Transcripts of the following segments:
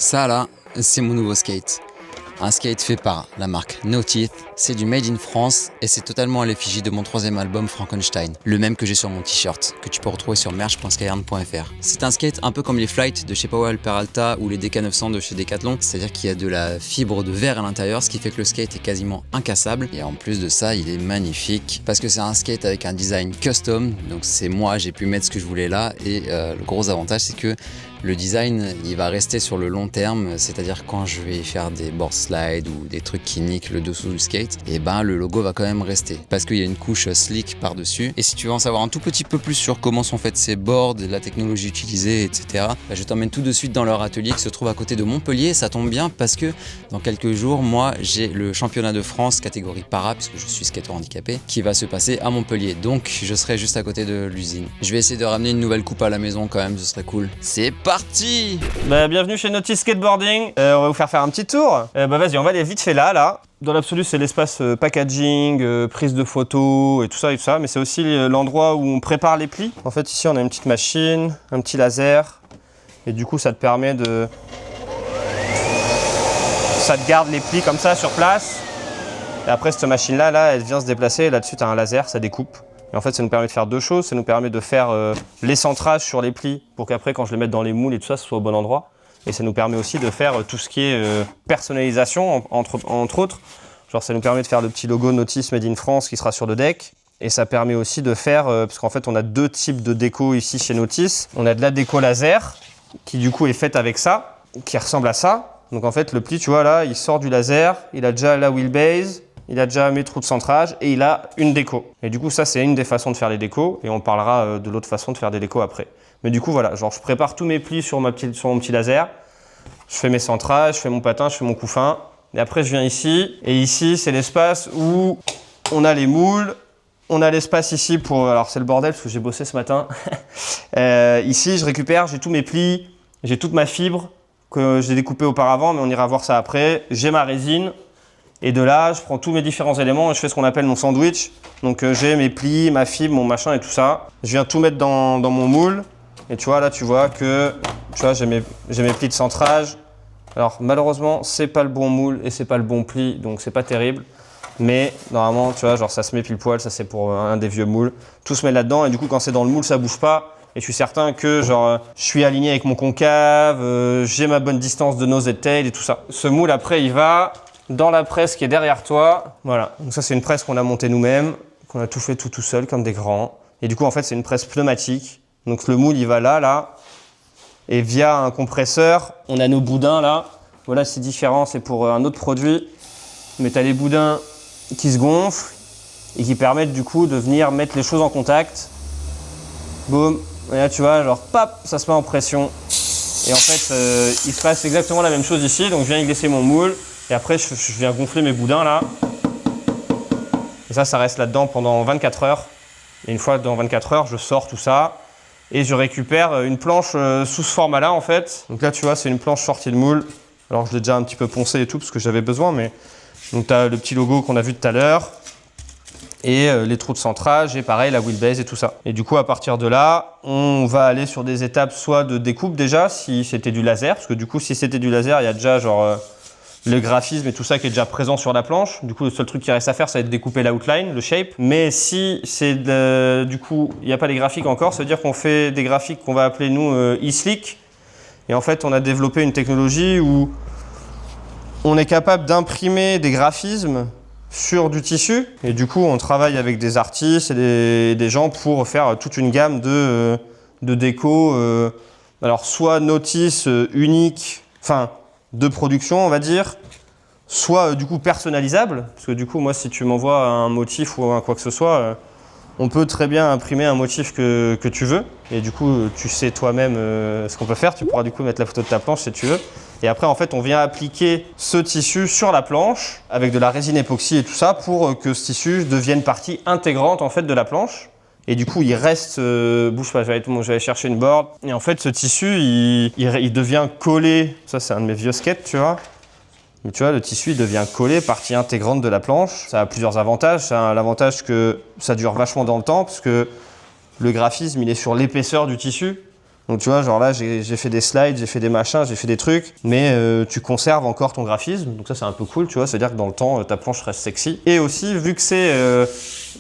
Ça là, c'est mon nouveau skate. Un skate fait par la marque No Teeth, c'est du made in France et c'est totalement à l'effigie de mon troisième album Frankenstein, le même que j'ai sur mon t-shirt, que tu peux retrouver sur merch.skyarn.fr. C'est un skate un peu comme les Flight de chez Powell Peralta ou les DK900 de chez Decathlon, c'est-à-dire qu'il y a de la fibre de verre à l'intérieur, ce qui fait que le skate est quasiment incassable et en plus de ça, il est magnifique parce que c'est un skate avec un design custom, donc c'est moi, j'ai pu mettre ce que je voulais là et le gros avantage c'est que le design, il va rester sur le long terme, c'est-à-dire quand je vais faire des board slides ou des trucs qui niquent le dessous du skate, et ben le logo va quand même rester parce qu'il y a une couche slick par-dessus. Et si tu veux en savoir un tout petit peu plus sur comment sont faites ces boards, la technologie utilisée, etc., je t'emmène tout de suite dans leur atelier qui se trouve à côté de Montpellier. Ça tombe bien parce que dans quelques jours, moi, j'ai le championnat de France catégorie para, puisque je suis skateur handicapé, qui va se passer à Montpellier. Donc je serai juste à côté de l'usine. Je vais essayer de ramener une nouvelle coupe à la maison quand même, ce serait cool. C'est parti. Bienvenue chez Naughty Skateboarding. On va vous faire un petit tour. Vas-y, on va aller vite fait là. Dans l'absolu, c'est l'espace packaging, prise de photos et tout ça. Mais c'est aussi l'endroit où on prépare les plis. En fait, ici, on a une petite machine, un petit laser. Et du coup, ça te permet de... Ça te garde les plis comme ça sur place. Et après, cette machine-là, elle vient se déplacer. Et là-dessus, tu as un laser, ça découpe. Et en fait, ça nous permet de faire deux choses. Ça nous permet de faire l'écentrage sur les plis pour qu'après, quand je les mette dans les moules et tout ça, ce soit au bon endroit. Et ça nous permet aussi de faire tout ce qui est personnalisation, entre autres. Genre, ça nous permet de faire le petit logo Notice Made in France qui sera sur le deck. Et ça permet aussi de faire, parce qu'en fait, on a deux types de déco ici chez Notice. On a de la déco laser, qui du coup est faite avec ça, qui ressemble à ça. Donc en fait, le pli, tu vois là, il sort du laser, il a déjà la wheelbase, il a déjà mes trous de centrage et il a une déco. Et du coup, ça, c'est une des façons de faire les décos. Et on parlera de l'autre façon de faire des décos après. Mais du coup, voilà, genre je prépare tous mes plis sur mon petit laser. Je fais mes centrages, je fais mon patin, je fais mon couffin. Et après, je viens ici. Et ici, c'est l'espace où on a les moules. On a l'espace ici pour... Alors, c'est le bordel parce que j'ai bossé ce matin. Ici, je récupère, j'ai tous mes plis, j'ai toute ma fibre que j'ai découpée auparavant, mais on ira voir ça après. J'ai ma résine. Et de là, je prends tous mes différents éléments et je fais ce qu'on appelle mon sandwich. Donc j'ai mes plis, ma fibre, mon machin et tout ça. Je viens tout mettre dans mon moule. Et tu vois, là, tu vois que j'ai mes plis de centrage. Alors malheureusement, c'est pas le bon moule et c'est pas le bon pli, donc c'est pas terrible. Mais normalement, tu vois, genre ça se met pile poil, ça c'est pour un des vieux moules. Tout se met là-dedans et du coup, quand c'est dans le moule, ça bouge pas. Et je suis certain que genre, je suis aligné avec mon concave, j'ai ma bonne distance de nose et de tail et tout ça. Ce moule, après, il va dans la presse qui est derrière toi. Voilà, donc ça c'est une presse qu'on a montée nous-mêmes, qu'on a tout fait tout seul comme des grands. Et du coup en fait c'est une presse pneumatique. Donc le moule il va là, et via un compresseur, on a nos boudins là. Voilà, c'est différent, c'est pour un autre produit. Mais tu as les boudins qui se gonflent et qui permettent du coup de venir mettre les choses en contact. Boum, et là tu vois, genre pap, ça se met en pression. Et en fait il se passe exactement la même chose ici. Donc je viens y glisser mon moule. Et après, je viens gonfler mes boudins là. Et ça reste là-dedans pendant 24 heures. Et une fois dans 24 heures, je sors tout ça. Et je récupère une planche sous ce format-là en fait. Donc là, tu vois, c'est une planche sortie de moule. Alors, je l'ai déjà un petit peu poncé et tout parce que j'avais besoin. Mais donc, tu as le petit logo qu'on a vu tout à l'heure. Et les trous de centrage. Et pareil, la wheelbase et tout ça. Et du coup, à partir de là, on va aller sur des étapes soit de découpe déjà, si c'était du laser. Parce que du coup, si c'était du laser, il y a déjà genre... le graphisme et tout ça qui est déjà présent sur la planche. Du coup, le seul truc qui reste à faire, ça va être découper l'outline, le shape. Mais si c'est du coup, il n'y a pas les graphiques encore, ça veut dire qu'on fait des graphiques qu'on va appeler nous e-slick. Et en fait, on a développé une technologie où on est capable d'imprimer des graphismes sur du tissu. Et du coup, on travaille avec des artistes et des gens pour faire toute une gamme de déco. Alors, soit notice unique, enfin, de production, on va dire, soit du coup personnalisable, parce que du coup, moi, si tu m'envoies un motif ou un quoi que ce soit, on peut très bien imprimer un motif que tu veux, et du coup, tu sais toi-même ce qu'on peut faire, tu pourras du coup mettre la photo de ta planche si tu veux, et après, en fait, on vient appliquer ce tissu sur la planche, avec de la résine époxy et tout ça, pour que ce tissu devienne partie intégrante, en fait, de la planche. Et du coup, il reste, bouge pas, j'allais chercher une board. Et en fait, ce tissu, il devient collé. Ça, c'est un de mes vieux skates, tu vois. Mais tu vois, le tissu, il devient collé, partie intégrante de la planche. Ça a plusieurs avantages. Ça a l'avantage que ça dure vachement dans le temps, parce que le graphisme, il est sur l'épaisseur du tissu. Donc tu vois, genre là, j'ai fait des slides, j'ai fait des machins, j'ai fait des trucs, mais tu conserves encore ton graphisme. Donc ça, c'est un peu cool, tu vois. C'est-à-dire que dans le temps, ta planche reste sexy. Et aussi, vu que c'est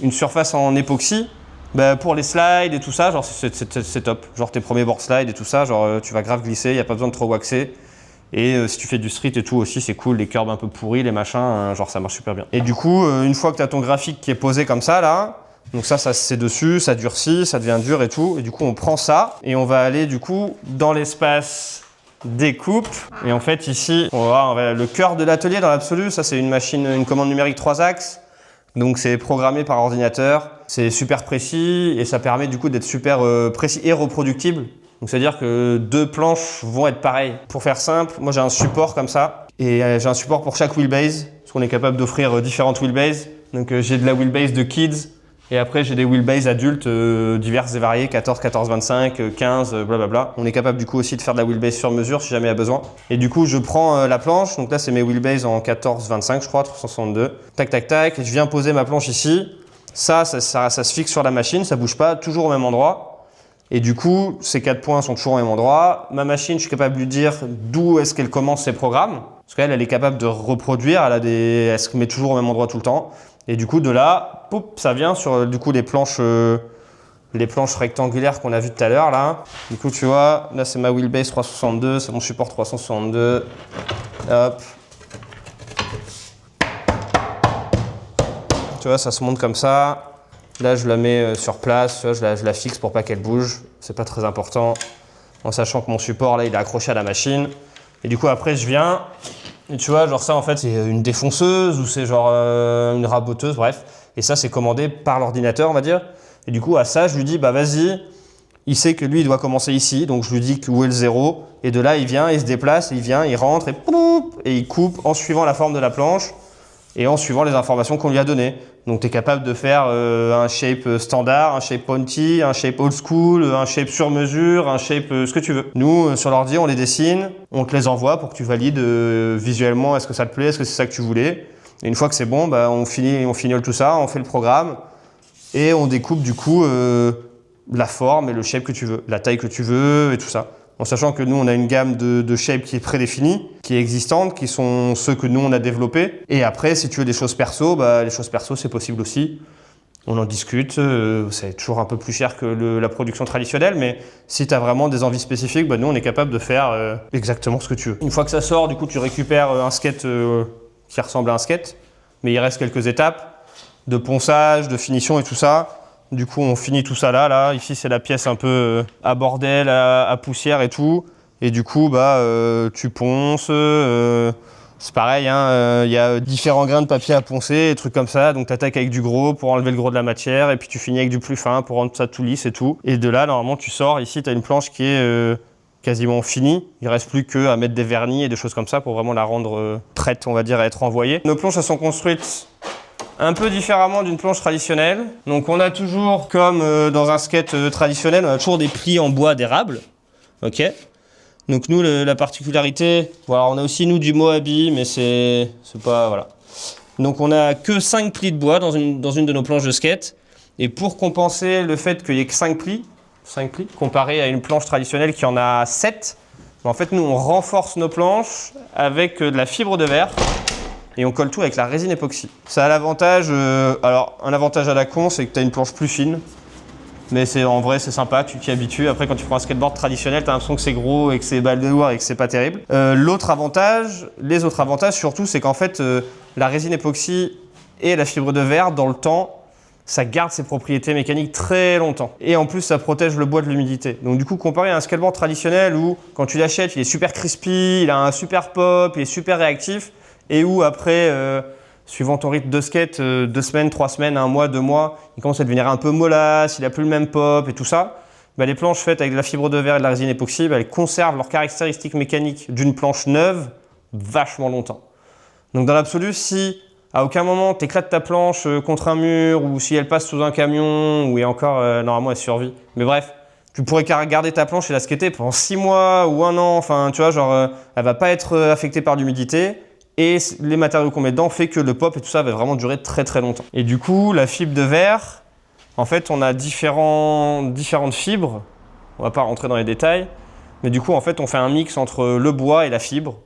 une surface en époxy, bah, pour les slides et tout ça, genre c'est top. Genre tes premiers board slides et tout ça, genre tu vas grave glisser, il n'y a pas besoin de trop waxer. Et si tu fais du street et tout aussi, c'est cool, les curbs un peu pourris, les machins, genre ça marche super bien. Et du coup, une fois que tu as ton graphique qui est posé comme ça, là, donc ça c'est dessus, ça durcit, ça devient dur et tout. Et du coup, on prend ça et on va aller du coup dans l'espace découpe. Et en fait, ici, on va voir le cœur de l'atelier dans l'absolu. Ça, c'est une machine, une commande numérique 3 axes. Donc c'est programmé par ordinateur. C'est super précis et ça permet du coup d'être super précis et reproductible. Donc c'est-à-dire que 2 planches vont être pareilles. Pour faire simple, moi j'ai un support comme ça. Et j'ai un support pour chaque wheelbase. Parce qu'on est capable d'offrir différentes wheelbases. Donc j'ai de la wheelbase de kids. Et après, j'ai des wheelbase adultes diverses et variées, 14, 14, 25, 15, blablabla. On est capable du coup aussi de faire de la wheelbase sur mesure si jamais il y a besoin. Et du coup, je prends la planche. Donc là, c'est mes wheelbase en 14, 25, je crois, 362. Tac, tac, tac. Et je viens poser ma planche ici. Ça se fixe sur la machine, ça bouge pas, toujours au même endroit. Et du coup, ces 4 points sont toujours au même endroit. Ma machine, je suis capable de lui dire d'où est-ce qu'elle commence ses programmes. Parce qu'elle, elle est capable de reproduire. Elle se met toujours au même endroit tout le temps. Et du coup, de là, poup, ça vient sur du coup les planches rectangulaires qu'on a vues tout à l'heure là. Du coup, tu vois, là c'est ma wheelbase 362, c'est mon support 362. Hop. Tu vois, ça se monte comme ça. Là, je la mets sur place, tu vois, je la fixe pour pas qu'elle bouge. C'est pas très important. En sachant que mon support là, il est accroché à la machine. Et du coup, après, je viens. Et tu vois, genre ça en fait c'est une défonceuse ou c'est genre une raboteuse, bref. Et ça c'est commandé par l'ordinateur on va dire. Et du coup à ça je lui dis bah vas-y, il sait que lui il doit commencer ici, donc je lui dis où est le 0. Et de là il vient, il se déplace, il vient, il rentre et il coupe en suivant la forme de la planche et en suivant les informations qu'on lui a données. Donc tu es capable de faire un shape standard, un shape pointy, un shape old school, un shape sur mesure, un shape ce que tu veux. Nous, sur l'ordi, on les dessine, on te les envoie pour que tu valides visuellement est-ce que ça te plaît, est-ce que c'est ça que tu voulais. Et une fois que c'est bon, bah, on fignole tout ça, on fait le programme et on découpe du coup la forme et le shape que tu veux, la taille que tu veux et tout ça. En sachant que nous, on a une gamme de shapes qui est prédéfinie, qui est existante, qui sont ceux que nous, on a développés. Et après, si tu veux des choses perso, bah, les choses perso, c'est possible aussi. On en discute, c'est toujours un peu plus cher que la production traditionnelle, mais si tu as vraiment des envies spécifiques, bah, nous, on est capable de faire exactement ce que tu veux. Une fois que ça sort, du coup, tu récupères un skate qui ressemble à un skate, mais il reste quelques étapes de ponçage, de finition et tout ça. Du coup, on finit tout ça là. Ici, c'est la pièce un peu à bordel, à poussière et tout. Et du coup, bah, tu ponces. C'est pareil, hein, y a différents grains de papier à poncer, des trucs comme ça. Donc, tu attaques avec du gros pour enlever le gros de la matière. Et puis, tu finis avec du plus fin pour rendre ça tout lisse et tout. Et de là, normalement, tu sors. Ici, tu as une planche qui est quasiment finie. Il reste plus qu'à mettre des vernis et des choses comme ça pour vraiment la rendre prête, on va dire, à être envoyée. Nos planches, elles sont construites un peu différemment d'une planche traditionnelle. Donc on a toujours, comme dans un skate traditionnel, on a toujours des plis en bois d'érable. Ok. Donc nous, la particularité, voilà, on a aussi nous du Moabi, mais c'est pas, voilà. Donc on a que 5 plis de bois dans une de nos planches de skate. Et pour compenser le fait qu'il n'y ait que 5 plis, comparé à une planche traditionnelle qui en a 7, en fait nous on renforce nos planches avec de la fibre de verre. Et on colle tout avec la résine époxy. Ça a l'avantage, alors un avantage à la con, c'est que tu as une planche plus fine. Mais en vrai, c'est sympa, tu t'y habitues. Après, quand tu prends un skateboard traditionnel, tu as l'impression que c'est gros et que c'est balle de lourd et que c'est pas terrible. Les autres avantages surtout, c'est qu'en fait, la résine époxy et la fibre de verre, dans le temps, ça garde ses propriétés mécaniques très longtemps. Et en plus, ça protège le bois de l'humidité. Donc du coup, comparé à un skateboard traditionnel où, quand tu l'achètes, il est super crispy, il a un super pop, il est super réactif, et où après, suivant ton rythme de skate, 2 semaines, 3 semaines, 1 mois, 2 mois, il commence à devenir un peu mollasse, il n'a plus le même pop et tout ça. Bah, les planches faites avec de la fibre de verre et de la résine époxy, bah, elles conservent leurs caractéristiques mécaniques d'une planche neuve vachement longtemps. Donc dans l'absolu, si à aucun moment tu éclates ta planche contre un mur ou si elle passe sous un camion, ou et encore, normalement elle survit. Mais bref, tu pourrais garder ta planche et la skater pendant 6 mois ou 1 an, enfin tu vois, genre elle va pas être affectée par l'humidité. Et les matériaux qu'on met dedans fait que le pop et tout ça va vraiment durer très très longtemps. Et du coup, la fibre de verre, en fait, on a différentes fibres On va pas rentrer dans les détails. Mais du coup, en fait, on fait un mix entre le bois et la fibre.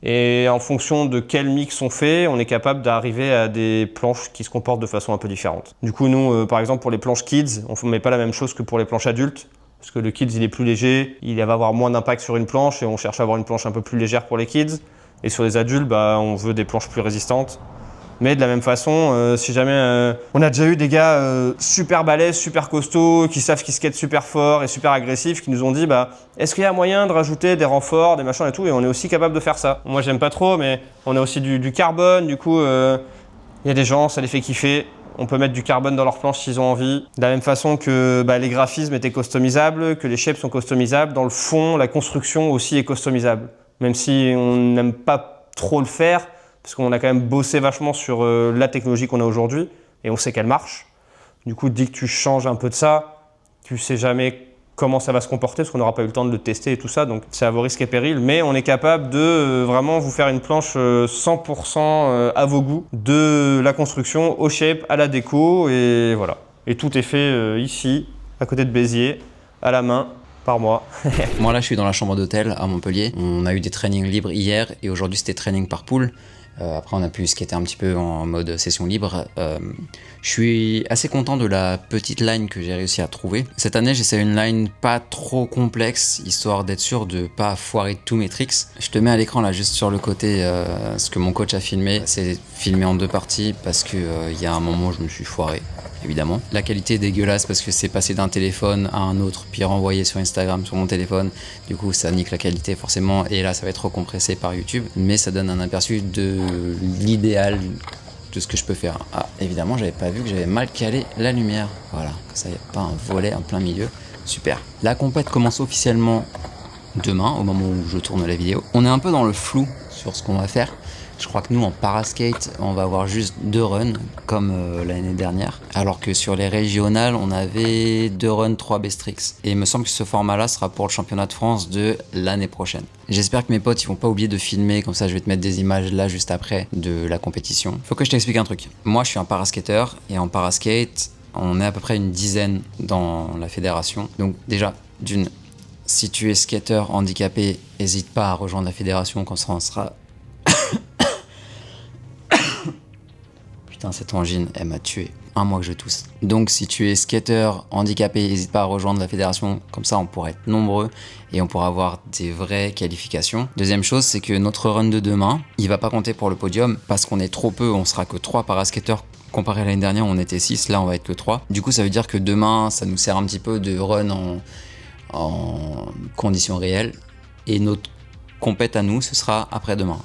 Et en fonction de quel mix on fait, on est capable d'arriver à des planches qui se comportent de façon un peu différente. Du coup, nous, par exemple, pour les planches kids, on ne met pas la même chose que pour les planches adultes. Parce que le kids, il est plus léger, il va avoir moins d'impact sur une planche et on cherche à avoir une planche un peu plus légère pour les kids. Et sur les adultes, on veut des planches plus résistantes. Mais de la même façon, si jamais on a déjà eu des gars super balèzes, super costauds, qui savent qu'ils skatent super fort et super agressifs, qui nous ont dit est-ce qu'il y a moyen de rajouter des renforts, des machins et tout, et on est aussi capable de faire ça. Moi j'aime pas trop, mais on a aussi du carbone, du coup il y a des gens, ça les fait kiffer. On peut mettre du carbone dans leurs planches s'ils ont envie. De la même façon que les graphismes étaient customisables, que les shapes sont customisables, dans le fond, la construction aussi est customisable. Même si on n'aime pas trop le faire, parce qu'on a quand même bossé vachement sur la technologie qu'on a aujourd'hui et on sait qu'elle marche. Du coup, dès que tu changes un peu de ça, tu sais jamais comment ça va se comporter parce qu'on n'aura pas eu le temps de le tester et tout ça, donc c'est à vos risques et périls. Mais on est capable de vraiment vous faire une planche 100% à vos goûts, de la construction au shape, à la déco et voilà. Et tout est fait ici, à côté de Béziers, à la main. Par mois. Moi là je suis dans la chambre d'hôtel à Montpellier. On a eu des trainings libres hier et aujourd'hui c'était training par pool. Après on a pu skater un petit peu en mode session libre. Je suis assez content de la petite line que j'ai réussi à trouver. Cette année j'essaie une line pas trop complexe, histoire d'être sûr de pas foirer tous mes tricks. Je te mets à l'écran là juste sur le côté ce que mon coach a filmé. C'est filmé en 2 parties parce que y a un moment où je me suis foiré. Évidemment. La qualité est dégueulasse parce que c'est passé d'un téléphone à un autre, puis renvoyé sur Instagram sur mon téléphone. Du coup, ça nique la qualité forcément. Et là, ça va être recompressé par YouTube. Mais ça donne un aperçu de l'idéal de ce que je peux faire. Ah, évidemment, j'avais pas vu que j'avais mal calé la lumière. Voilà, comme ça, il n'y a pas un volet en plein milieu. Super. La compète commence officiellement demain, au moment où je tourne la vidéo. On est un peu dans le flou sur ce qu'on va faire. Je crois que nous, en paraskate, on va avoir juste 2 runs, comme l'année dernière. Alors que sur les régionales, on avait 2 runs, 3 best tricks. Et il me semble que ce format-là sera pour le championnat de France de l'année prochaine. J'espère que mes potes, ils vont pas oublier de filmer, comme ça je vais te mettre des images là, juste après, de la compétition. Faut que je t'explique un truc. Moi, je suis un paraskateur, et en paraskate, on est à peu près une dizaine dans la fédération. Donc déjà, si tu es skater handicapé, n'hésite pas à rejoindre la fédération, comme ça on sera... Putain, cette angine, elle m'a tué. 1 mois que je tousse. Donc, si tu es skater handicapé, n'hésite pas à rejoindre la fédération. Comme ça, on pourra être nombreux et on pourra avoir des vraies qualifications. Deuxième chose, c'est que notre run de demain, il va pas compter pour le podium parce qu'on est trop peu. On sera que 3 paraskateurs. Comparé à l'année dernière, on était 6. Là, on va être que 3. Du coup, ça veut dire que demain, ça nous sert un petit peu de run en conditions réelles. Et notre compète à nous, ce sera après-demain.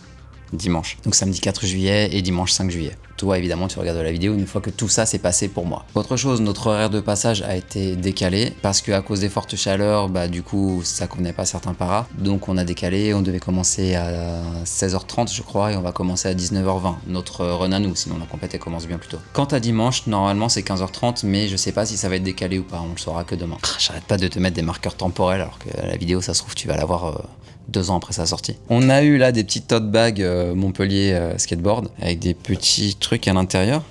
Dimanche. Donc samedi 4 juillet et dimanche 5 juillet. Toi, évidemment, tu regardes la vidéo une fois que tout ça s'est passé pour moi. Autre chose, notre horaire de passage a été décalé parce qu'à cause des fortes chaleurs, du coup, ça convenait pas à certains paras. Donc on a décalé, on devait commencer à 16h30, je crois, et on va commencer à 19h20. Notre run à nous, sinon la compétition commence bien plus tôt. Quant à dimanche, normalement c'est 15h30, mais je sais pas si ça va être décalé ou pas, on le saura que demain. J'arrête pas de te mettre des marqueurs temporels alors que la vidéo, ça se trouve, tu vas la voir 2 ans après sa sortie. On a eu là des petites tote bags Montpellier skateboard avec des petits trucs à l'intérieur.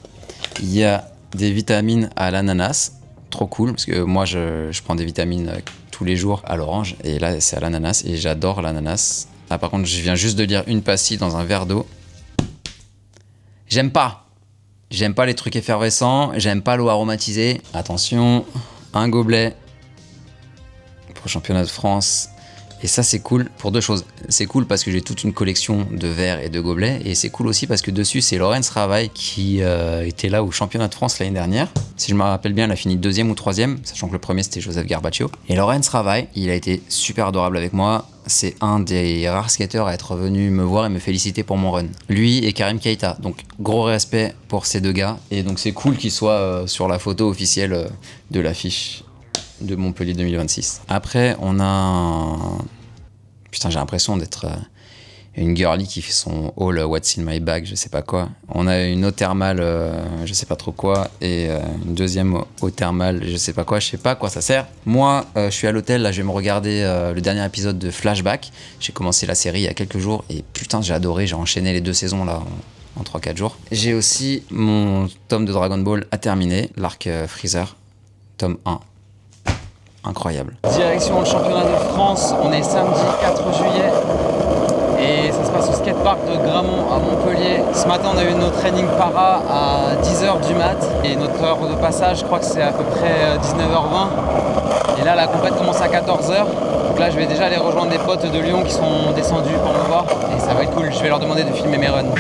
Il y a des vitamines à l'ananas, trop cool parce que moi je prends des vitamines tous les jours à l'orange et là c'est à l'ananas et j'adore l'ananas. Là par contre je viens juste de lire une pastille dans un verre d'eau. J'aime pas les trucs effervescents, j'aime pas l'eau aromatisée. Attention, un gobelet pour le championnat de France. Et ça c'est cool pour 2 choses. C'est cool parce que j'ai toute une collection de verres et de gobelets. Et c'est cool aussi parce que dessus c'est Laurence Ravaille qui était là au championnat de France l'année dernière. Si je me rappelle bien, elle a fini 2e ou 3e, sachant que le premier c'était Joseph Garbaccio. Et Laurence Ravaille, il a été super adorable avec moi. C'est un des rares skateurs à être venu me voir et me féliciter pour mon run. Lui et Karim Keita. Donc gros respect pour ces 2 gars. Et donc c'est cool qu'ils soient sur la photo officielle de l'affiche de Montpellier 2026. Après, on a Putain, j'ai l'impression d'être une girly qui fait son haul What's in my bag, je sais pas quoi. On a une eau thermale, je sais pas trop quoi, et une deuxième eau thermale, je sais pas quoi, je sais pas à quoi ça sert. Moi, je suis à l'hôtel, là, je vais me regarder le dernier épisode de Flashback. J'ai commencé la série il y a quelques jours, et putain, j'ai adoré, j'ai enchaîné les 2 saisons, là, en 3-4 jours. J'ai aussi mon tome de Dragon Ball à terminer, l'arc Freezer, tome 1. incroyable. Direction le championnat de France, on est samedi 4 juillet et ça se passe au skatepark de Gramont à Montpellier. Ce matin on a eu notre training para à 10h du mat et notre heure de passage je crois que c'est à peu près 19h20 et là la compète commence à 14h. Donc là je vais déjà aller rejoindre des potes de Lyon qui sont descendus pour me voir et ça va être cool, je vais leur demander de filmer mes runs.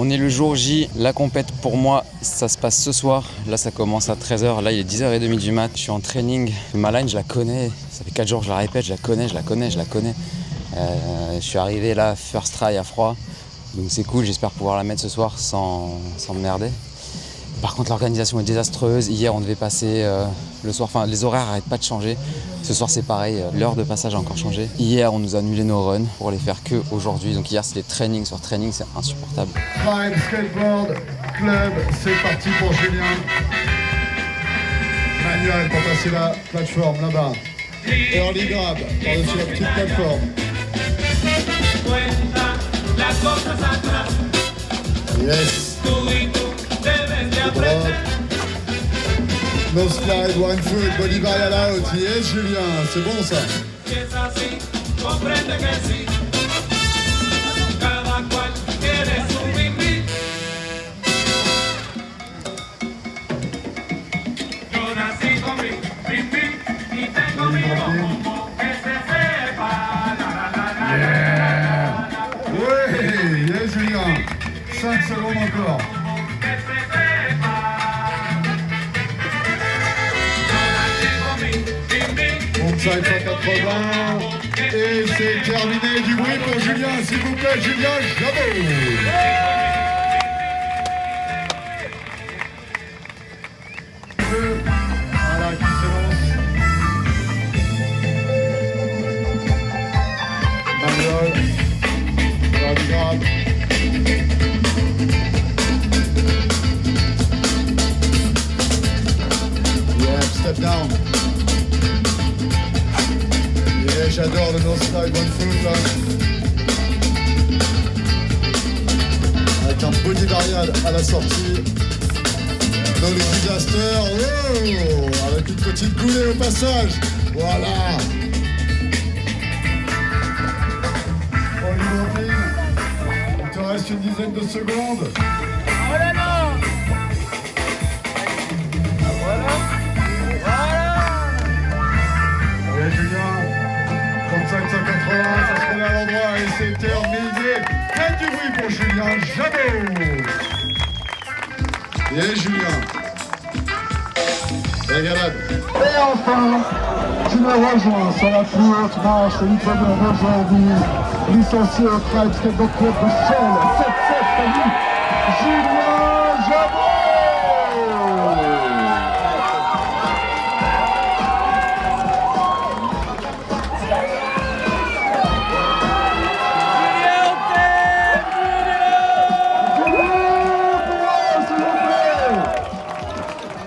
On est le jour J, la compète pour moi ça se passe ce soir, là ça commence à 13h, là il est 10h30 du mat, je suis en training, ma line je la connais, ça fait 4 jours que je la répète, je la connais. Je suis arrivé là first try à froid, donc c'est cool, j'espère pouvoir la mettre ce soir sans me merder. Par contre l'organisation est désastreuse, hier on devait passer le soir, enfin les horaires n'arrêtent pas de changer. Ce soir c'est pareil, l'heure de passage a encore changé. Hier on nous a annulé nos runs pour les faire que aujourd'hui. Donc hier c'était training sur training, c'est insupportable. Prime Skateboard Club, c'est parti pour Julien. Manuel pour passer la plateforme là-bas. Early grab par-dessus la petite plateforme. Yes. Drop. No slide, one foot, body varial out. Yes, Julien, c'est bon ça. Yeah. Oui, yes, Julien. 5 secondes encore. Side 180 et c'est terminé. Du bruit pour Julien, s'il vous plaît, Julien Jabot. Voilà qui s'élance. Manuel, grab. Yeah, step down. J'adore le no slide one foot là. Avec un body varial à la sortie. No disaster. Oh, avec une petite coulée au passage. Voilà. Il te reste une dizaine de secondes. Oh là là. Voilà. Allez Julien. 35, 180, ça se remet à l'endroit et c'est terminé. Faites du bruit pour Julien Jabot. Et Julien. Régalade. Et enfin, tu me rejoins sur la plus haute marche de l'Hypodrome aujourd'hui. Licencié au Prime Skateboard Club de Chelles, 7-7 Julien Jabot.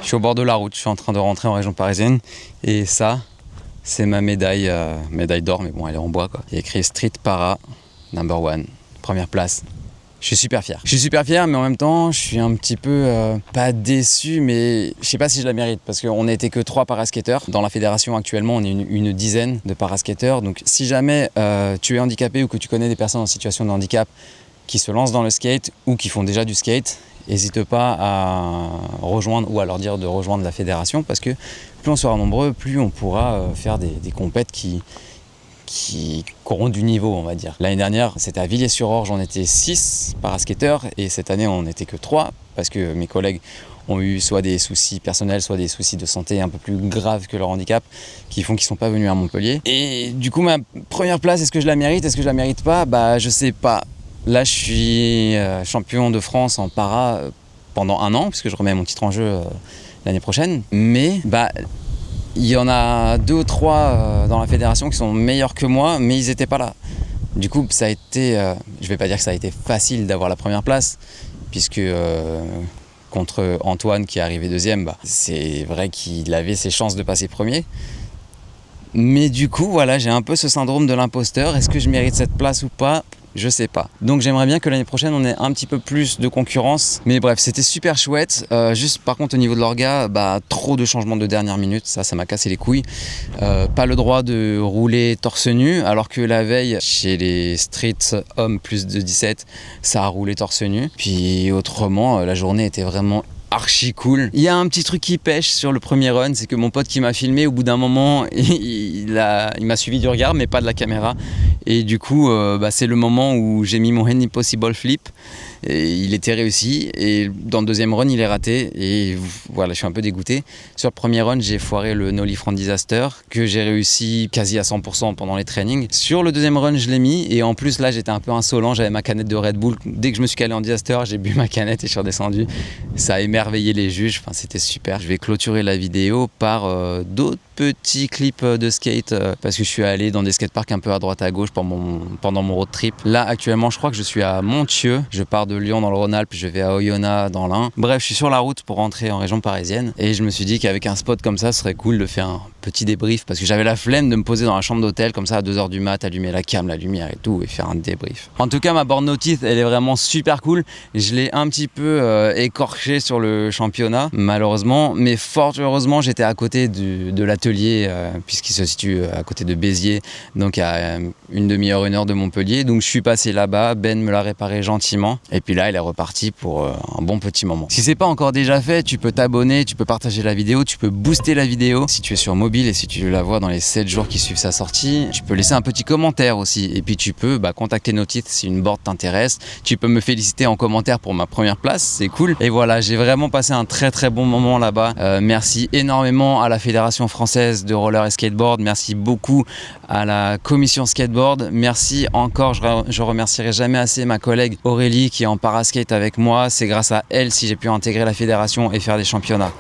Je suis au bord de la route, je suis en train de rentrer en région parisienne et ça, c'est ma médaille d'or, mais bon, elle est en bois quoi. Il y a écrit Street Para number 1, première place. Je suis super fier. Je suis super fier, mais en même temps, je suis un petit peu, pas déçu, mais je sais pas si je la mérite, parce qu'on n'a été que 3 paraskateurs. Dans la fédération, actuellement, on est une dizaine de paraskateurs. Donc si jamais tu es handicapé ou que tu connais des personnes en situation de handicap qui se lancent dans le skate ou qui font déjà du skate, n'hésite pas à rejoindre ou à leur dire de rejoindre la fédération, parce que plus on sera nombreux, plus on pourra faire des compètes qui qui auront du niveau, on va dire. L'année dernière, c'était à Villiers-sur-Orge, on était 6 paraskateurs et cette année, on n'était que 3 parce que mes collègues ont eu soit des soucis personnels, soit des soucis de santé un peu plus graves que leur handicap qui font qu'ils ne sont pas venus à Montpellier. Et du coup, ma première place, est-ce que je la mérite? Est-ce que je la mérite pas? Bah, je sais pas. Là, je suis champion de France en para pendant 1 an, puisque je remets mon titre en jeu l'année prochaine. Mais il y en a 2 ou 3 dans la fédération qui sont meilleurs que moi, mais ils n'étaient pas là. Du coup, ça a été, je vais pas dire que ça a été facile d'avoir la première place, puisque contre Antoine qui est arrivé 2e, c'est vrai qu'il avait ses chances de passer premier. Mais du coup, voilà, j'ai un peu ce syndrome de l'imposteur. Est-ce que je mérite cette place ou pas? Je sais pas. Donc j'aimerais bien que l'année prochaine on ait un petit peu plus de concurrence. Mais bref, c'était super chouette. Juste par contre au niveau de l'orga, trop de changements de dernière minute, ça m'a cassé les couilles. Pas le droit de rouler torse nu, alors que la veille chez les street hommes plus de 17, ça a roulé torse nu. Puis autrement, la journée était vraiment archi cool. Il y a un petit truc qui pêche sur le premier run, c'est que mon pote qui m'a filmé, au bout d'un moment, il m'a suivi du regard, mais pas de la caméra. Et du coup, c'est le moment où j'ai mis mon Hand Impossible Flip. Et il était réussi. Et dans le deuxième run, il est raté. Et voilà, je suis un peu dégoûté. Sur le premier run, j'ai foiré le No Leaf Front Disaster, que j'ai réussi quasi à 100% pendant les trainings. Sur le deuxième run, je l'ai mis. Et en plus, là, j'étais un peu insolent. J'avais ma canette de Red Bull. Dès que je me suis calé en disaster, j'ai bu ma canette et je suis redescendu. Ça a émerveillé les juges. Enfin, c'était super. Je vais clôturer la vidéo par d'autres petits clips de skate parce que je suis allé dans des skateparks un peu à droite à gauche pendant mon road trip. Là actuellement je crois que je suis à Montieu, je pars de Lyon dans le Rhône-Alpes, je vais à Oyonnax dans l'Ain. Bref, je suis sur la route pour rentrer en région parisienne et je me suis dit qu'avec un spot comme ça ce serait cool de faire un petit débrief parce que j'avais la flemme de me poser dans la chambre d'hôtel comme ça à 2h du mat, allumer la cam, la lumière et tout et faire un débrief. En tout cas ma board No Teeth elle est vraiment super cool. Je l'ai un petit peu écorché sur le championnat malheureusement, mais fort heureusement j'étais à côté de l'atelier puisqu'il se situe à côté de Béziers, donc à une demi-heure, 1 heure de Montpellier. Donc je suis passé là-bas, Ben me l'a réparé gentiment et puis là il est reparti pour un bon petit moment. Si c'est pas encore déjà fait, tu peux t'abonner, tu peux partager la vidéo, tu peux booster la vidéo si tu es sur mobile et si tu la vois dans les 7 jours qui suivent sa sortie. Tu peux laisser un petit commentaire aussi et puis tu peux contacter No Teeth si une board t'intéresse. Tu peux me féliciter en commentaire pour ma première place, c'est cool. Et voilà, j'ai vraiment passé un très très bon moment là-bas. Merci énormément à la Fédération française de roller et skateboard, merci beaucoup à la commission skateboard, merci encore, je remercierai jamais assez ma collègue Aurélie qui est en paraskate avec moi, c'est grâce à elle si j'ai pu intégrer la fédération et faire des championnats.